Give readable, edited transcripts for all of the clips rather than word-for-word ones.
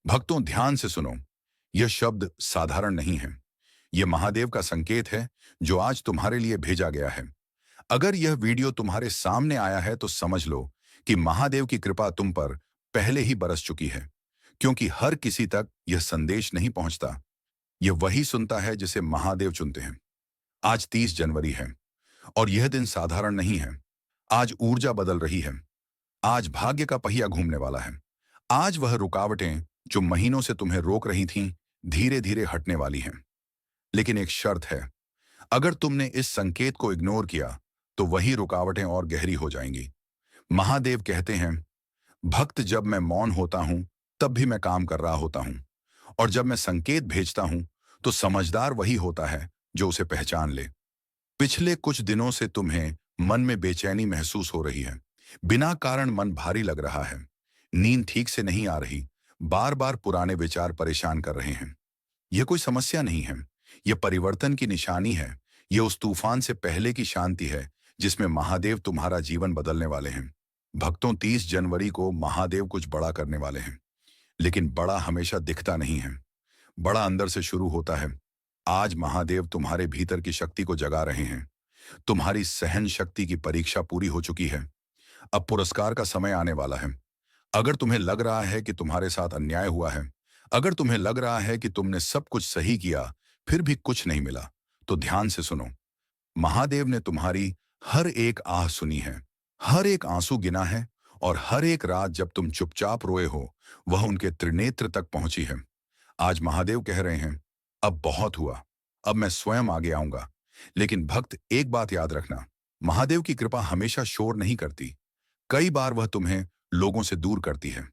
भक्तों, ध्यान से सुनो। यह शब्द साधारण नहीं है। यह महादेव का संकेत है जो आज तुम्हारे लिए भेजा गया है। अगर यह वीडियो तुम्हारे सामने आया है तो समझ लो कि महादेव की कृपा तुम पर पहले ही बरस चुकी है, क्योंकि हर किसी तक यह संदेश नहीं पहुंचता। यह वही सुनता है जिसे महादेव चुनते हैं। आज 30 जनवरी है और यह दिन साधारण नहीं है। आज ऊर्जा बदल रही है। आज भाग्य का पहिया घूमने वाला है। आज वह रुकावटें जो महीनों से तुम्हें रोक रही थीं, धीरे धीरे हटने वाली हैं। लेकिन एक शर्त है। अगर तुमने इस संकेत को इग्नोर किया तो वही रुकावटें और गहरी हो जाएंगी। महादेव कहते हैं, भक्त जब मैं मौन होता हूं तब भी मैं काम कर रहा होता हूं, और जब मैं संकेत भेजता हूं तो समझदार वही होता है जो उसे पहचान ले। पिछले कुछ दिनों से तुम्हें मन में बेचैनी महसूस हो रही है। बिना कारण मन भारी लग रहा है। नींद ठीक से नहीं आ रही। बार बार पुराने विचार परेशान कर रहे हैं। यह कोई समस्या नहीं है। यह परिवर्तन की निशानी है। यह उस तूफान से पहले की शांति है जिसमें महादेव तुम्हारा जीवन बदलने वाले हैं। भक्तों, 30 जनवरी को महादेव कुछ बड़ा करने वाले हैं। लेकिन बड़ा हमेशा दिखता नहीं है। बड़ा अंदर से शुरू होता है। आज महादेव तुम्हारे भीतर की शक्ति को जगा रहे हैं। तुम्हारी सहन शक्ति की परीक्षा पूरी हो चुकी है। अब पुरस्कार का समय आने वाला है। अगर तुम्हें लग रहा है कि तुम्हारे साथ अन्याय हुआ है, अगर तुम्हें लग रहा है कि तुमने सब कुछ सही किया फिर भी कुछ नहीं मिला, तो ध्यान से सुनो। महादेव ने तुम्हारी हर एक आह सुनी है, हर एक आंसू गिना है, और हर एक रात जब तुम चुपचाप रोए हो वह उनके त्रिनेत्र तक पहुंची है। आज महादेव कह रहे हैं, अब बहुत हुआ, अब मैं स्वयं आगे आऊंगा। लेकिन भक्त, एक बात याद रखना, महादेव की कृपा हमेशा शोर नहीं करती। कई बार वह तुम्हें लोगों से दूर करती है।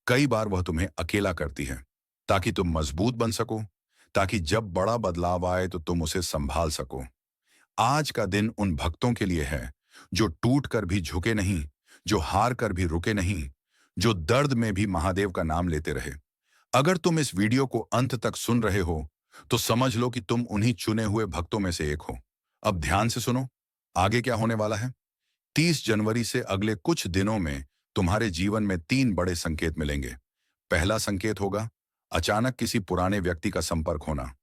कई बार वह तुम्हें अकेला करती है, ताकि तुम मजबूत बन सको, ताकि जब बड़ा बदलाव आए तो तुम उसे संभाल सको। आज का दिन उन भक्तों के लिए है जो टूट कर भी झुके नहीं, जो हार कर भी रुके नहीं, जो दर्द में भी महादेव का नाम लेते रहे। अगर तुम इस वीडियो को अंत तक सुन रहे हो तो समझ लो कि तुम उन्हीं चुने हुए भक्तों में से एक हो। अब ध्यान से सुनो, आगे क्या होने वाला है। 30 जनवरी से अगले कुछ दिनों में तुम्हारे जीवन में 3 बड़े संकेत मिलेंगे। पहला संकेत होगा अचानक किसी पुराने व्यक्ति का संपर्क होना।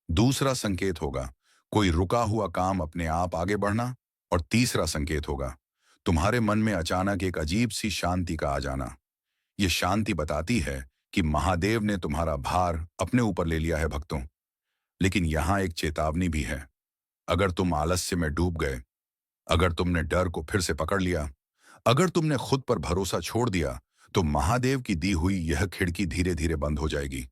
दूसरा संकेत होगा कोई रुका हुआ काम अपने आप आगे बढ़ना। और तीसरा संकेत होगा तुम्हारे मन में अचानक एक अजीब सी शांति का आ जाना। ये शांति बताती है कि महादेव ने तुम्हारा भार अपने ऊपर ले लिया है भक्तों। लेकिन यहाँ एक चेतावनी भी है। अगर तुम आलस्य में डूब गए, अगर तुमने डर को फिर से पकड़ लिया, अगर तुमने खुद पर भरोसा छोड़ दिया, तो महादेव की दी हुई यह खिड़की धीरे धीरे बंद हो जाएगी।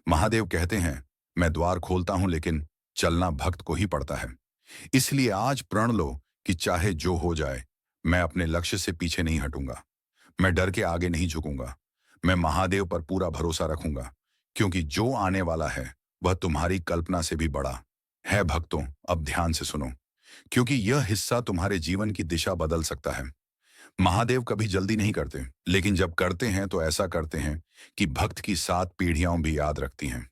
महादेव कहते हैं, मैं द्वार खोलता हूं लेकिन चलना भक्त को ही पड़ता है। इसलिए आज प्रण लो कि चाहे जो हो जाए, मैं अपने लक्ष्य से पीछे नहीं हटूंगा। मैं डर के आगे नहीं झुकूंगा। मैं महादेव पर पूरा भरोसा रखूंगा, क्योंकि जो आने वाला है वह तुम्हारी कल्पना से भी बड़ा है। भक्तों, अब ध्यान से सुनो, क्योंकि यह हिस्सा तुम्हारे जीवन की दिशा बदल सकता है। महादेव कभी जल्दी नहीं करते, लेकिन जब करते हैं तो ऐसा करते हैं कि भक्त की 7 पीढ़ियां भी याद रखती हैं।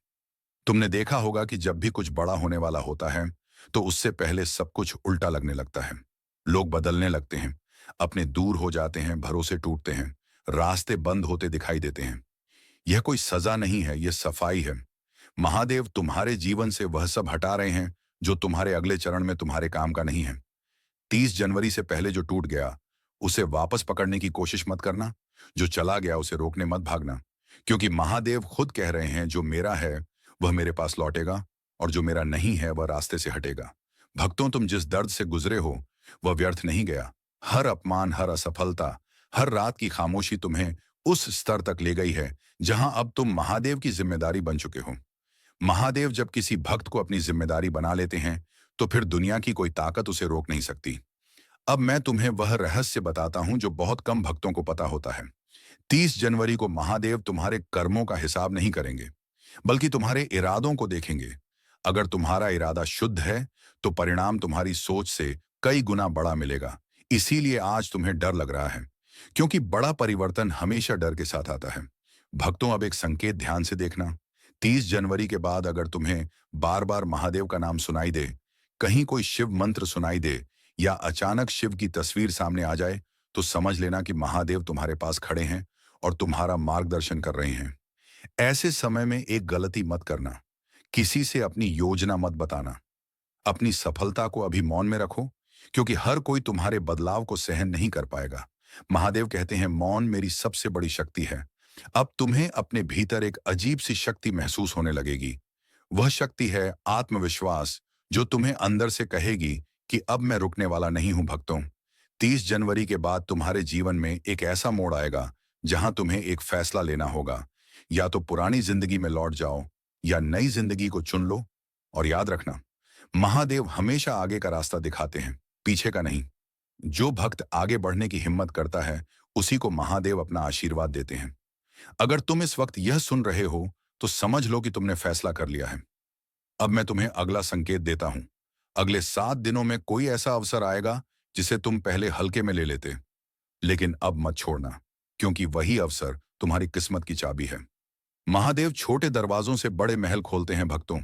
तुमने देखा होगा कि जब भी कुछ बड़ा होने वाला होता है तो उससे पहले सब कुछ उल्टा लगने लगता है। लोग बदलने लगते हैं, अपने दूर हो जाते हैं, भरोसे टूटते हैं, रास्ते बंद होते दिखाई देते हैं। यह कोई सजा नहीं है, यह सफाई है। महादेव तुम्हारे जीवन से वह सब हटा रहे हैं जो तुम्हारे अगले चरण में तुम्हारे काम का नहीं है। 30 जनवरी से पहले जो टूट गया उसे वापस पकड़ने की कोशिश मत करना। जो चला गया उसे रोकने मत भागना, क्योंकि महादेव खुद कह रहे हैं, जो मेरा है वह मेरे पास लौटेगा, और जो मेरा नहीं है वह रास्ते से हटेगा। भक्तों, तुम जिस दर्द से गुजरे हो वह व्यर्थ नहीं गया। हर अपमान, हर असफलता, हर रात की खामोशी तुम्हें उस स्तर तक ले गई है जहां अब तुम महादेव की जिम्मेदारी बन चुके हो। महादेव जब किसी भक्त को अपनी जिम्मेदारी बना लेते हैं तो फिर दुनिया की कोई ताकत उसे रोक नहीं सकती। अब मैं तुम्हें वह रहस्य बताता हूं जो बहुत कम भक्तों को पता होता है। 30 जनवरी को महादेव तुम्हारे कर्मों का हिसाब नहीं करेंगे, बल्कि तुम्हारे इरादों को देखेंगे। अगर तुम्हारा इरादा शुद्ध है तो परिणाम तुम्हारी सोच से कई गुना बड़ा मिलेगा। इसीलिए आज तुम्हें डर लग रहा है, क्योंकि बड़ा परिवर्तन हमेशा डर के साथ आता है। भक्तों, अब एक संकेत ध्यान से देखना। 30 जनवरी के बाद अगर तुम्हें बार बार महादेव का नाम सुनाई दे, कहीं कोई शिव मंत्र सुनाई दे, या अचानक शिव की तस्वीर सामने आ जाए, तो समझ लेना कि महादेव तुम्हारे पास खड़े हैं और तुम्हारा मार्गदर्शन कर रहे हैं। ऐसे समय में एक गलती मत करना। किसी से अपनी योजना मत बताना। अपनी सफलता को अभी मौन में रखो, क्योंकि हर कोई तुम्हारे बदलाव को सहन नहीं कर पाएगा। महादेव कहते हैं मौन मेरी सबसे बड़ी शक्ति है। अब तुम्हें अपने भीतर एक अजीब सी शक्ति महसूस होने लगेगी। वह शक्ति है आत्मविश्वास, जो तुम्हें अंदर से कहेगी कि अब मैं रुकने वाला नहीं हूं भक्तों। 30 जनवरी के बाद तुम्हारे जीवन में एक ऐसा मोड़ आएगा जहां तुम्हें एक फैसला लेना होगा। या तो पुरानी जिंदगी में लौट जाओ या नई जिंदगी को चुन लो। और याद रखना, महादेव हमेशा आगे का रास्ता दिखाते हैं, पीछे का नहीं। जो भक्त आगे बढ़ने की हिम्मत करता है, उसी को महादेव अपना आशीर्वाद देते हैं। अगर तुम इस वक्त यह सुन रहे हो, तो समझ लो कि तुमने फैसला कर लिया है। अब मैं तुम्हें अगला संकेत देता हूं। अगले 7 दिनों में कोई ऐसा अवसर आएगा जिसे तुम पहले हल्के में ले लेते, लेकिन अब मत छोड़ना, क्योंकि वही अवसर तुम्हारी किस्मत की चाबी है। महादेव छोटे दरवाजों से बड़े महल खोलते हैं भक्तों।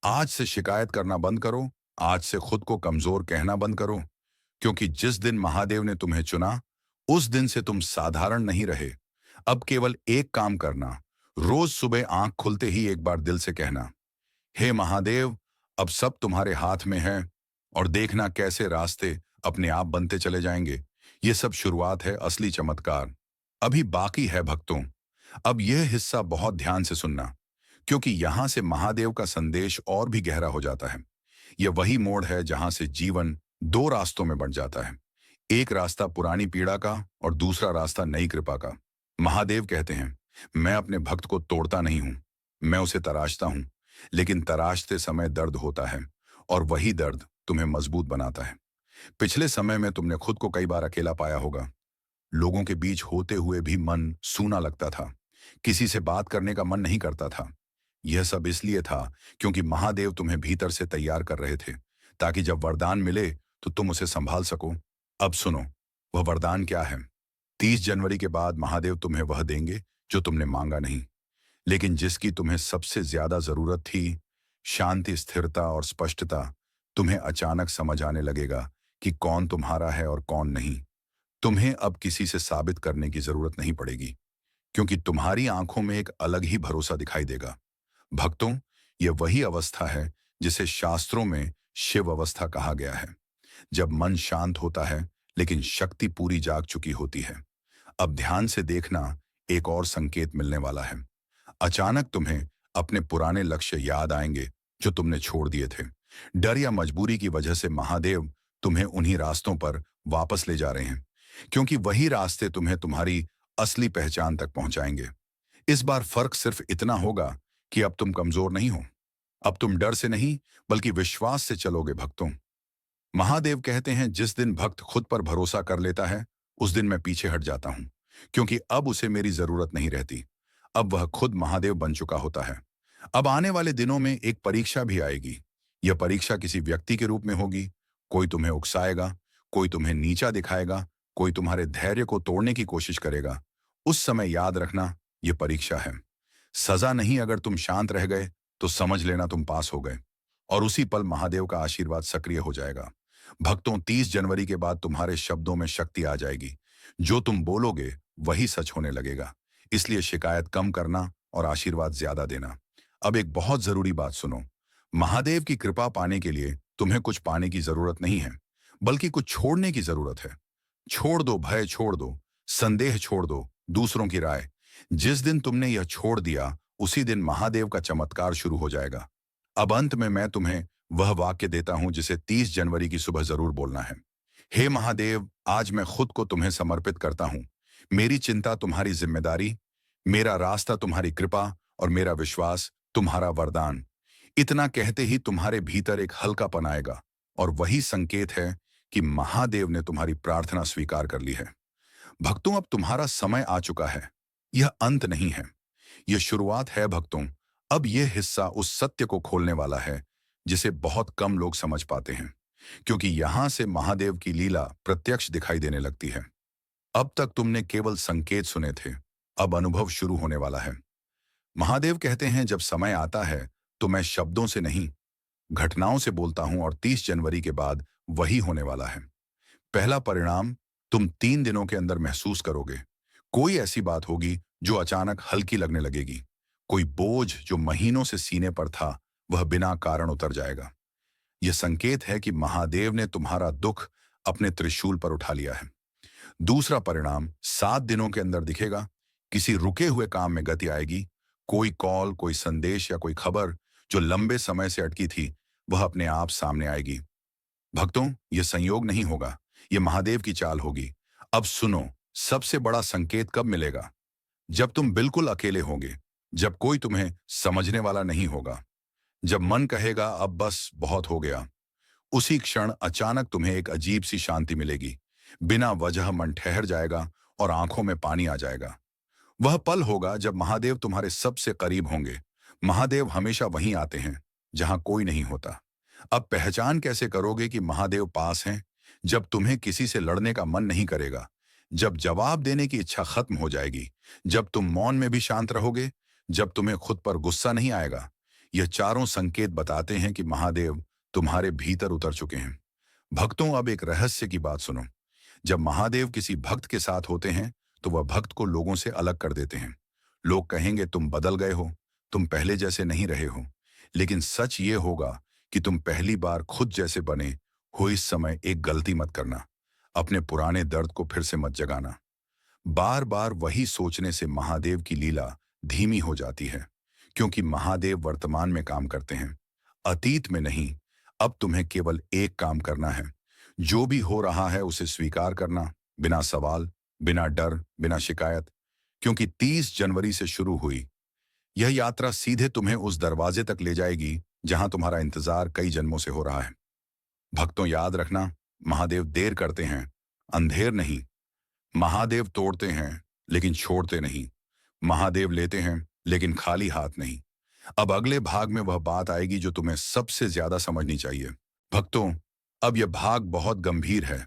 आज से शिकायत करना बंद करो। आज से खुद को कमजोर कहना बंद करो, क्योंकि जिस दिन महादेव ने तुम्हें चुना, उस दिन से तुम साधारण नहीं रहे। अब केवल एक काम करना, रोज सुबह आंख खुलते ही एक बार दिल से कहना, हे महादेव, अब सब तुम्हारे हाथ में है। और देखना कैसे रास्ते अपने आप बनते चले जाएंगे। ये सब शुरुआत है, असली चमत्कार अभी बाकी है भक्तों। अब यह हिस्सा बहुत ध्यान से सुनना, क्योंकि यहां से महादेव का संदेश और भी गहरा हो जाता है। यह वही मोड़ है जहां से जीवन दो रास्तों में बंट जाता है। एक रास्ता पुरानी पीड़ा का और दूसरा रास्ता नई कृपा का। महादेव कहते हैं, मैं अपने भक्त को तोड़ता नहीं हूं, मैं उसे तराशता हूं। लेकिन तराशते समय दर्द होता है, और वही दर्द तुम्हें मजबूत बनाता है। पिछले समय में तुमने खुद को कई बार अकेला पाया होगा। लोगों के बीच होते हुए भी मन सूना लगता था। किसी से बात करने का मन नहीं करता था। यह सब इसलिए था क्योंकि महादेव तुम्हें भीतर से तैयार कर रहे थे, ताकि जब वरदान मिले तो तुम उसे संभाल सको। अब सुनो, वह वरदान क्या है। 30 जनवरी के बाद महादेव तुम्हें वह देंगे जो तुमने मांगा नहीं, लेकिन जिसकी तुम्हें सबसे ज्यादा जरूरत थी। शांति, स्थिरता और स्पष्टता। तुम्हें अचानक समझ आने लगेगा कि कौन तुम्हारा है और कौन नहीं। तुम्हें अब किसी से साबित करने की जरूरत नहीं पड़ेगी, क्योंकि तुम्हारी आंखों में एक अलग ही भरोसा दिखाई देगा। भक्तों, यह वही अवस्था है जिसे शास्त्रों में शिव अवस्था कहा गया है, जब मन शांत होता है लेकिन शक्ति पूरी जाग चुकी होती है। अब ध्यान से देखना, एक और संकेत मिलने वाला है। अचानक तुम्हें अपने पुराने लक्ष्य याद आएंगे जो तुमने छोड़ दिए थे। डर या मजबूरी की वजह से महादेव तुम्हें उन्हीं रास्तों पर वापस ले जा रहे हैं, क्योंकि वही रास्ते तुम्हें तुम्हारी असली पहचान तक पहुंचाएंगे। इस बार फर्क सिर्फ इतना होगा कि अब तुम कमजोर नहीं हो। अब तुम डर से नहीं, बल्कि विश्वास से चलोगे भक्तों। महादेव कहते हैं, जिस दिन भक्त खुद पर भरोसा कर लेता है, उस दिन मैं पीछे हट जाता हूं, क्योंकि अब उसे मेरी जरूरत नहीं रहती। अब वह खुद महादेव बन चुका होता है। अब आने वाले दिनों में एक परीक्षा भी आएगी। यह परीक्षा किसी व्यक्ति के रूप में होगी। कोई तुम्हें उकसाएगा, कोई तुम्हें नीचा दिखाएगा, कोई तुम्हारे धैर्य को तोड़ने की कोशिश करेगा। उस समय याद रखना, यह परीक्षा है, सजा नहीं। अगर तुम शांत रह गए तो समझ लेना तुम पास हो गए, और उसी पल महादेव का आशीर्वाद सक्रिय हो जाएगा। भक्तों, 30 जनवरी के बाद तुम्हारे शब्दों में शक्ति आ जाएगी। जो तुम बोलोगे वही सच होने लगेगा। इसलिए शिकायत कम करना और आशीर्वाद ज्यादा देना। अब एक बहुत जरूरी बात सुनो। महादेव की कृपा पाने के लिए तुम्हें कुछ पाने की जरूरत नहीं है, बल्कि कुछ छोड़ने की जरूरत है। छोड़ दो भय, छोड़ दो संदेह, छोड़ दो दूसरों की राय। जिस दिन तुमने यह छोड़ दिया, उसी दिन महादेव का चमत्कार शुरू हो जाएगा। अब अंत में मैं तुम्हें वह वाक्य देता हूं जिसे 30 जनवरी की सुबह जरूर बोलना है। हे महादेव, आज मैं खुद को तुम्हें समर्पित करता हूं। मेरी चिंता तुम्हारी जिम्मेदारी, मेरा रास्ता तुम्हारी कृपा, और मेरा विश्वास तुम्हारा वरदान। इतना कहते ही तुम्हारे भीतर एक हल्कापन आएगा, और वही संकेत है कि महादेव ने तुम्हारी प्रार्थना स्वीकार कर ली है। भक्तों, अब तुम्हारा समय आ चुका है। यह अंत नहीं है, यह शुरुआत है भक्तों। अब यह हिस्सा उस सत्य को खोलने वाला है जिसे बहुत कम लोग समझ पाते हैं, क्योंकि यहां से महादेव की लीला प्रत्यक्ष दिखाई देने लगती है। अब तक तुमने केवल संकेत सुने थे, अब अनुभव शुरू होने वाला है। महादेव कहते हैं, जब समय आता है तो मैं शब्दों से नहीं, घटनाओं से बोलता हूं, और 30 जनवरी के बाद वही होने वाला है। पहला परिणाम तुम 3 दिनों के अंदर महसूस करोगे। कोई ऐसी बात होगी जो अचानक हल्की लगने लगेगी। कोई बोझ जो महीनों से सीने पर था, वह बिना कारण उतर जाएगा। यह संकेत है कि महादेव ने तुम्हारा दुख अपने त्रिशूल पर उठा लिया है। दूसरा परिणाम 7 दिनों के अंदर दिखेगा। किसी रुके हुए काम में गति आएगी। कोई कॉल, कोई संदेश या कोई खबर जो लंबे समय से अटकी थी, वह अपने आप सामने आएगी। भक्तों, यह संयोग नहीं होगा, यह महादेव की चाल होगी। अब सुनो, सबसे बड़ा संकेत कब मिलेगा? जब तुम बिल्कुल अकेले होगे, जब कोई तुम्हें समझने वाला नहीं होगा, जब मन कहेगा अब बस बहुत हो गया। उसी क्षण अचानक तुम्हें एक अजीब सी शांति मिलेगी। बिना वजह मन ठहर जाएगा और आंखों में पानी आ जाएगा। वह पल होगा जब महादेव तुम्हारे सबसे करीब होंगे। महादेव हमेशा वहीं आते हैं जहां कोई नहीं होता। अब पहचान कैसे करोगे कि महादेव पास हैं? जब तुम्हें किसी से लड़ने का मन नहीं करेगा, जब जवाब देने की इच्छा खत्म हो जाएगी, जब तुम मौन में भी शांत रहोगे, जब तुम्हें खुद पर गुस्सा नहीं आएगा। यह चारों संकेत बताते हैं कि महादेव तुम्हारे भीतर उतर चुके हैं। भक्तों, अब एक रहस्य की बात सुनो। जब महादेव किसी भक्त के साथ होते हैं, तो वह भक्त को लोगों से अलग कर देते हैं। लोग कहेंगे तुम बदल गए हो, तुम पहले जैसे नहीं रहे हो। लेकिन सच ये होगा कि तुम पहली बार खुद जैसे बने हो। इस समय एक गलती मत करना। अपने पुराने दर्द को फिर से मत जगाना। बार बार वही सोचने से महादेव की लीला धीमी हो जाती है, क्योंकि महादेव वर्तमान में काम करते हैं, अतीत में नहीं। अब तुम्हें केवल एक काम करना है। जो भी हो रहा है उसे स्वीकार करना, बिना सवाल, बिना डर, बिना शिकायत। क्योंकि 30 जनवरी से शुरू हुई यह यात्रा सीधे तुम्हें उस दरवाजे तक ले जाएगी जहां तुम्हारा इंतजार कई जन्मों से हो रहा है। भक्तों, याद रखना, महादेव देर करते हैं, अंधेर नहीं। महादेव तोड़ते हैं, लेकिन छोड़ते नहीं। महादेव लेते हैं, लेकिन खाली हाथ नहीं। अब अगले भाग में वह बात आएगी जो तुम्हें सबसे ज्यादा समझनी चाहिए। भक्तों, अब यह भाग बहुत गंभीर है,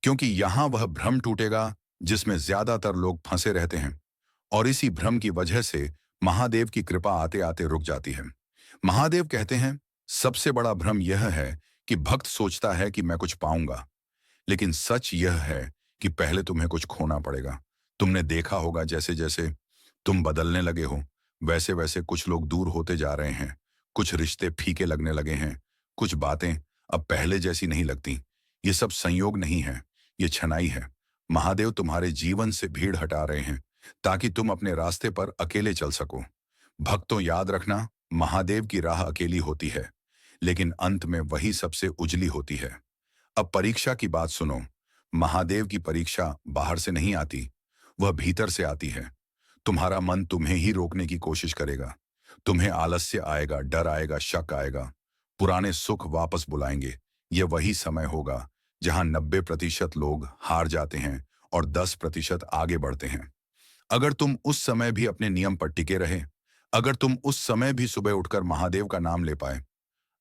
क्योंकि यहां वह भ्रम टूटेगा जिसमें ज्यादातर लोग फंसे रहते हैं, और इसी भ्रम की वजह से महादेव की कृपा आते आते रुक जाती है। महादेव कहते हैं, सबसे बड़ा भ्रम यह है कि भक्त सोचता है कि मैं कुछ पाऊंगा, लेकिन सच यह है कि पहले तुम्हें कुछ खोना पड़ेगा। तुमने देखा होगा, जैसे जैसे तुम बदलने लगे हो, वैसे वैसे कुछ लोग दूर होते जा रहे हैं, कुछ रिश्ते फीके लगने लगे हैं, कुछ बातें अब पहले जैसी नहीं लगती। ये सब संयोग नहीं है, ये छनाई है। महादेव तुम्हारे जीवन से भीड़ हटा रहे हैं ताकि तुम अपने रास्ते पर अकेले चल सको। भक्तों, याद रखना, महादेव की राह अकेली होती है, लेकिन अंत में वही सबसे उजली होती है। अब परीक्षा की बात सुनो। महादेव की परीक्षा बाहर से नहीं आती, वह भीतर से आती है। तुम्हारा मन तुम्हें ही रोकने की कोशिश करेगा। तुम्हें आलस्य आएगा, डर आएगा, शक आएगा, पुराने सुख वापस बुलाएंगे। यह वही समय होगा जहां 90% लोग हार जाते हैं और 10% आगे बढ़ते हैं। अगर तुम उस समय भी अपने नियम पर टिके रहे, अगर तुम उस समय भी सुबह उठकर महादेव का नाम ले पाए,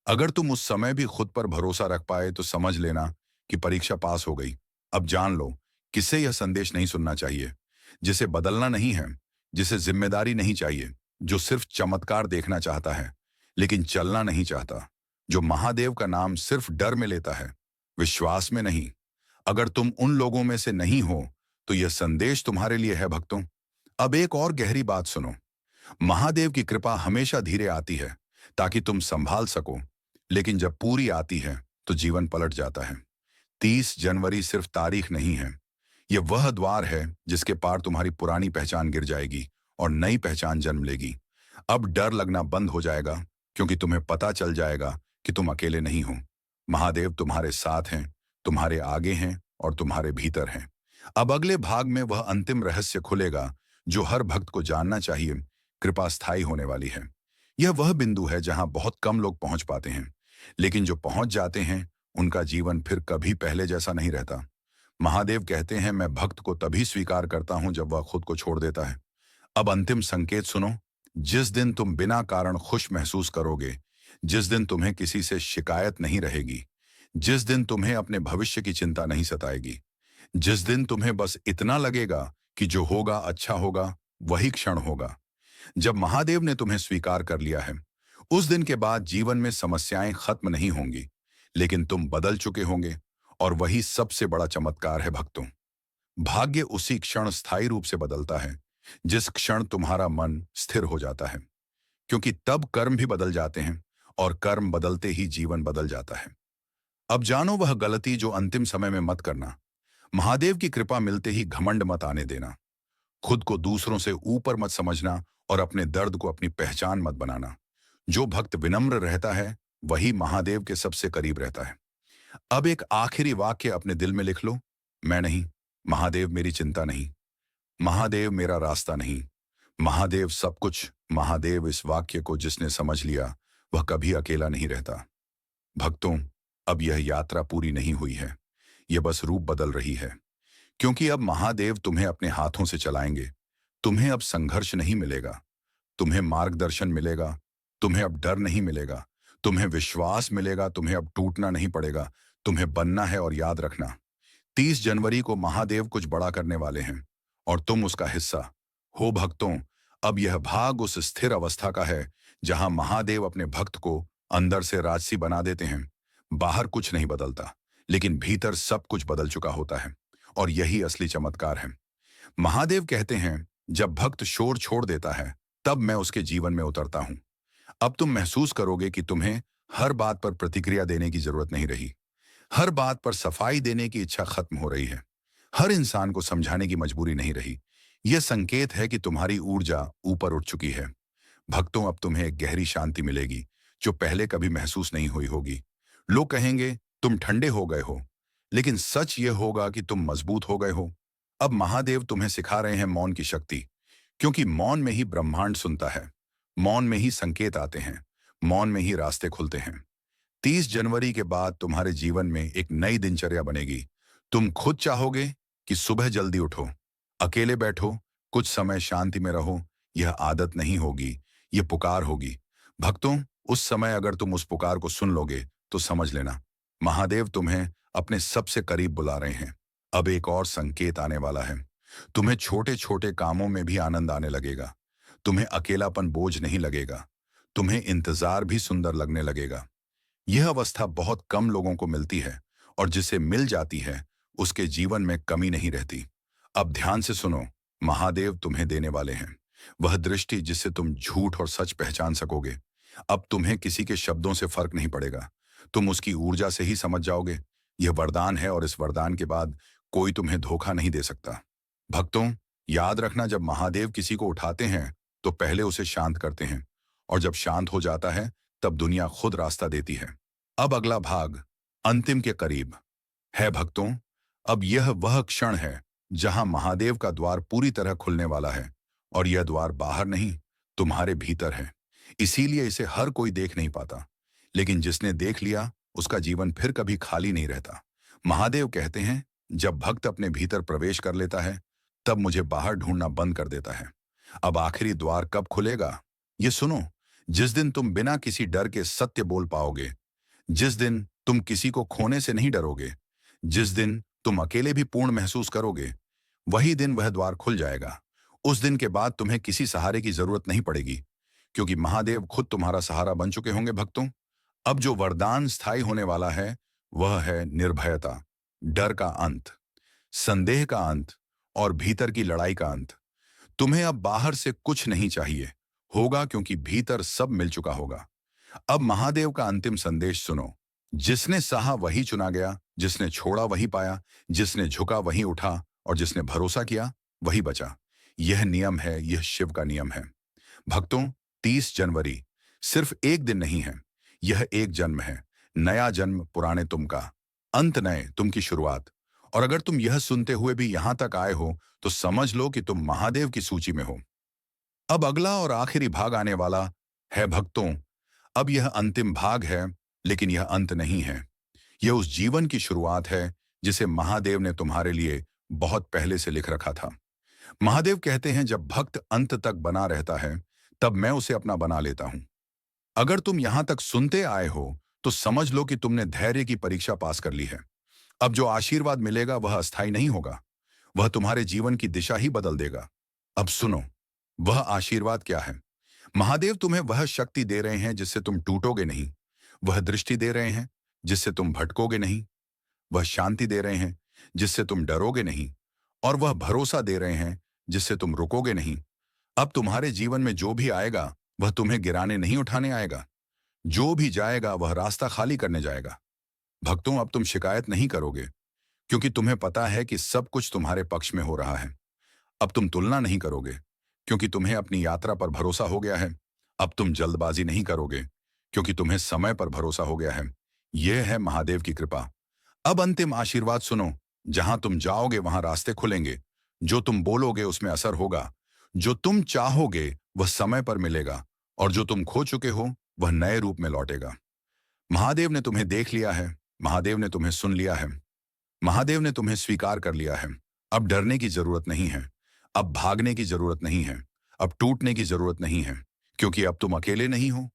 अगर तुम उस समय भी खुद पर भरोसा रख पाए, तो समझ लेना कि परीक्षा पास हो गई। अब जान लो, किसे यह संदेश नहीं सुनना चाहिए? जिसे बदलना नहीं है, जिसे जिम्मेदारी नहीं चाहिए, जो सिर्फ चमत्कार देखना चाहता है लेकिन चलना नहीं चाहता, जो महादेव का नाम सिर्फ डर में लेता है, विश्वास में नहीं। अगर तुम उन लोगों में से नहीं हो, तो यह संदेश तुम्हारे लिए है। भक्तों, अब एक और गहरी बात सुनो। महादेव की कृपा हमेशा धीरे आती है ताकि तुम संभाल सको, लेकिन जब पूरी आती है तो जीवन पलट जाता है। 30 जनवरी सिर्फ तारीख नहीं है, यह वह द्वार है जिसके पार तुम्हारी पुरानी पहचान गिर जाएगी और नई पहचान जन्म लेगी। अब डर लगना बंद हो जाएगा, क्योंकि तुम्हें पता चल जाएगा कि तुम अकेले नहीं हो। महादेव तुम्हारे साथ हैं, तुम्हारे आगे हैं और तुम्हारे भीतर हैं। अब अगले भाग में वह अंतिम रहस्य खुलेगा जो हर भक्त को जानना चाहिए। कृपा स्थायी होने वाली है। यह वह बिंदु है जहां बहुत कम लोग पहुंच पाते हैं, लेकिन जो पहुंच जाते हैं उनका जीवन फिर कभी पहले जैसा नहीं रहता। महादेव कहते हैं, मैं भक्त को तभी स्वीकार करता हूं जब वह खुद को छोड़ देता है। अब अंतिम संकेत सुनो। जिस दिन तुम बिना कारण खुश महसूस करोगे, जिस दिन तुम्हें किसी से शिकायत नहीं रहेगी, जिस दिन तुम्हें अपने भविष्य की चिंता नहीं सताएगी, जिस दिन तुम्हें बस इतना लगेगा कि जो होगा अच्छा होगा, वही क्षण होगा जब महादेव ने तुम्हें स्वीकार कर लिया है। उस दिन के बाद जीवन में समस्याएं खत्म नहीं होंगी, लेकिन तुम बदल चुके होंगे, और वही सबसे बड़ा चमत्कार है। भक्तों, भाग्य उसी क्षण स्थायी रूप से बदलता है जिस क्षण तुम्हारा मन स्थिर हो जाता है। क्योंकि तब कर्म भी बदल जाते हैं और कर्म बदलते ही जीवन बदल जाता है। अब जानो वह गलती जो अंतिम समय में मत करना। महादेव की कृपा मिलते ही घमंड मत आने देना। खुद को दूसरों से ऊपर मत समझना और अपने दर्द को अपनी पहचान मत बनाना। जो भक्त विनम्र रहता है वही महादेव के सबसे करीब रहता है। अब एक आखिरी वाक्य अपने दिल में लिख लो। मैं नहीं, महादेव मेरी चिंता नहीं, महादेव मेरा रास्ता नहीं, महादेव सब कुछ। महादेव इस वाक्य को जिसने समझ लिया वह कभी अकेला नहीं रहता। भक्तों, अब यह यात्रा पूरी नहीं हुई है, यह बस रूप बदल रही है। क्योंकि अब महादेव तुम्हें अपने हाथों से चलाएंगे। तुम्हें अब संघर्ष नहीं मिलेगा, तुम्हें मार्गदर्शन मिलेगा। तुम्हें अब डर नहीं मिलेगा, तुम्हें विश्वास मिलेगा। तुम्हें अब टूटना नहीं पड़ेगा, तुम्हें बनना है। और याद रखना, 30 जनवरी को महादेव कुछ बड़ा करने वाले हैं और तुम उसका हिस्सा हो। भक्तों, अब यह भाग उस स्थिर अवस्था का है जहां महादेव अपने भक्त को अंदर से राजसी बना देते हैं। बाहर कुछ नहीं बदलता, लेकिन भीतर सब कुछ बदल चुका होता है। और यही असली चमत्कार है। महादेव कहते हैं, जब भक्त शोर छोड़ देता है तब मैं उसके जीवन में उतरता हूं। अब तुम महसूस करोगे कि तुम्हें हर बात पर प्रतिक्रिया देने की जरूरत नहीं रही, हर बात पर सफाई देने की इच्छा खत्म हो रही है, हर इंसान को समझाने की मजबूरी नहीं रही। यह संकेत है कि तुम्हारी ऊर्जा ऊपर उठ चुकी है। भक्तों, अब तुम्हें एक गहरी शांति मिलेगी जो पहले कभी महसूस नहीं हुई होगी। लोग कहेंगे तुम ठंडे हो गए हो, लेकिन सच यह होगा कि तुम मजबूत हो गए हो। अब महादेव तुम्हें सिखा रहे हैं मौन की शक्ति, क्योंकि मौन में ही ब्रह्मांड सुनता है, मौन में ही संकेत आते हैं, मौन में ही रास्ते खुलते हैं। 30 जनवरी के बाद तुम्हारे जीवन में एक नई दिनचर्या बनेगी। तुम खुद चाहोगे कि सुबह जल्दी उठो, अकेले बैठो, कुछ समय शांति में रहो। यह आदत नहीं होगी, यह पुकार होगी। भक्तों, उस समय अगर तुम उस पुकार को सुन लोगे तो समझ लेना, महादेव तुम्हें अपने सबसे करीब बुला रहे हैं। अब एक और संकेत आने वाला है। तुम्हें छोटे छोटे कामों में भी आनंद आने लगेगा। तुम्हें अकेलापन बोझ नहीं लगेगा, तुम्हें इंतजार भी सुंदर लगने लगेगा। यह अवस्था बहुत कम लोगों को मिलती है और जिसे मिल जाती है उसके जीवन में कमी नहीं रहती। अब ध्यान से सुनो, महादेव तुम्हें देने वाले हैं वह दृष्टि जिससे तुम झूठ और सच पहचान सकोगे। अब तुम्हें किसी के शब्दों से फर्क नहीं पड़ेगा, तुम उसकी ऊर्जा से ही समझ जाओगे। यह वरदान है और इस वरदान के बाद कोई तुम्हें धोखा नहीं दे सकता। भक्तों, याद रखना, जब महादेव किसी को उठाते हैं तो पहले उसे शांत करते हैं, और जब शांत हो जाता है तब दुनिया खुद रास्ता देती है। अब अगला भाग अंतिम के करीब है। भक्तों, अब यह वह क्षण है जहां महादेव का द्वार पूरी तरह खुलने वाला है, और यह द्वार बाहर नहीं, तुम्हारे भीतर है। इसीलिए इसे हर कोई देख नहीं पाता, लेकिन जिसने देख लिया उसका जीवन फिर कभी खाली नहीं रहता। महादेव कहते हैं, जब भक्त अपने भीतर प्रवेश कर लेता है तब मुझे बाहर ढूंढना बंद कर देता है। अब आखिरी द्वार कब खुलेगा? ये सुनो, जिस दिन तुम बिना किसी डर के सत्य बोल पाओगे, जिस दिन तुम किसी को खोने से नहीं डरोगे, जिस दिन तुम अकेले भी पूर्ण महसूस करोगे, वही दिन वह द्वार खुल जाएगा। उस दिन के बाद तुम्हें किसी सहारे की जरूरत नहीं पड़ेगी, क्योंकि महादेव खुद तुम्हारा सहारा बन चुके होंगे। भक्तों, अब जो वरदान स्थायी होने वाला है वह है निर्भयता, डर का अंत, संदेह का अंत और भीतर की लड़ाई का अंत। तुम्हें अब बाहर से कुछ नहीं चाहिए होगा, क्योंकि भीतर सब मिल चुका होगा। अब महादेव का अंतिम संदेश सुनो, जिसने सहा वही चुना गया, जिसने छोड़ा वही पाया, जिसने झुका वही उठा, और जिसने भरोसा किया वही बचा। यह नियम है, यह शिव का नियम है। भक्तों, 30 जनवरी सिर्फ एक दिन नहीं है, यह एक जन्म है। नया जन्म पुराने तुम का, अंत नए तुम की शुरुआत। और अगर तुम यह सुनते हुए भी यहां तक आए हो तो समझ लो कि तुम महादेव की सूची में हो। अब अगला और आखिरी भाग आने वाला है। भक्तों, अब यह अंतिम भाग है, लेकिन यह अंत नहीं है। यह उस जीवन की शुरुआत है जिसे महादेव ने तुम्हारे लिए बहुत पहले से लिख रखा था। महादेव कहते हैं, जब भक्त अंत तक बना रहता है तब मैं उसे अपना बना लेता हूं। अगर तुम यहां तक सुनते आए हो तो समझ लो कि तुमने धैर्य की परीक्षा पास कर ली है। अब जो आशीर्वाद मिलेगा वह अस्थायी नहीं होगा, वह तुम्हारे जीवन की दिशा ही बदल देगा। अब सुनो, वह आशीर्वाद क्या है? महादेव तुम्हें वह शक्ति दे रहे हैं जिससे तुम टूटोगे नहीं, वह दृष्टि दे रहे हैं जिससे तुम भटकोगे नहीं, वह शांति दे रहे हैं जिससे तुम डरोगे नहीं, और वह भरोसा दे रहे हैं जिससे तुम रुकोगे नहीं। अब तुम्हारे जीवन में जो भी आएगा वह तुम्हें गिराने नहीं उठाने आएगा। जो भी जाएगा वह रास्ता खाली करने जाएगा। भक्तों, अब तुम शिकायत नहीं करोगे, क्योंकि तुम्हें पता है कि सब कुछ तुम्हारे पक्ष में हो रहा है। अब तुम तुलना नहीं करोगे, क्योंकि तुम्हें अपनी यात्रा पर भरोसा हो गया है। अब तुम जल्दबाजी नहीं करोगे, क्योंकि तुम्हें समय पर भरोसा हो गया है। यह है महादेव की कृपा। अब अंतिम आशीर्वाद सुनो। जहां तुम जाओगे वहां रास्ते खुलेंगे। जो तुम बोलोगे उसमें असर होगा। जो तुम चाहोगे वह समय पर मिलेगा, और जो तुम खो चुके हो वह नए रूप में लौटेगा। महादेव ने तुम्हें देख लिया है। महादेव ने तुम्हें सुन लिया है। महादेव ने तुम्हें स्वीकार कर लिया है। अब डरने की जरूरत नहीं है। अब भागने की जरूरत नहीं है। अब टूटने की जरूरत नहीं है, क्योंकि अब तुम अकेले नहीं हो।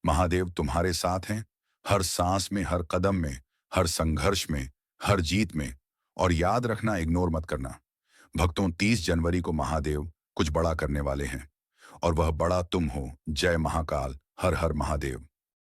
महादेव तुम्हारे साथ हैं, हर सांस में, हर कदम में, हर संघर्ष में, हर जीत में। और याद रखना, इग्नोर मत करना। भक्तों, 30 जनवरी को महादेव कुछ बड़ा करने वाले हैं, और वह बड़ा तुम हो। जय महाकाल। हर हर महादेव।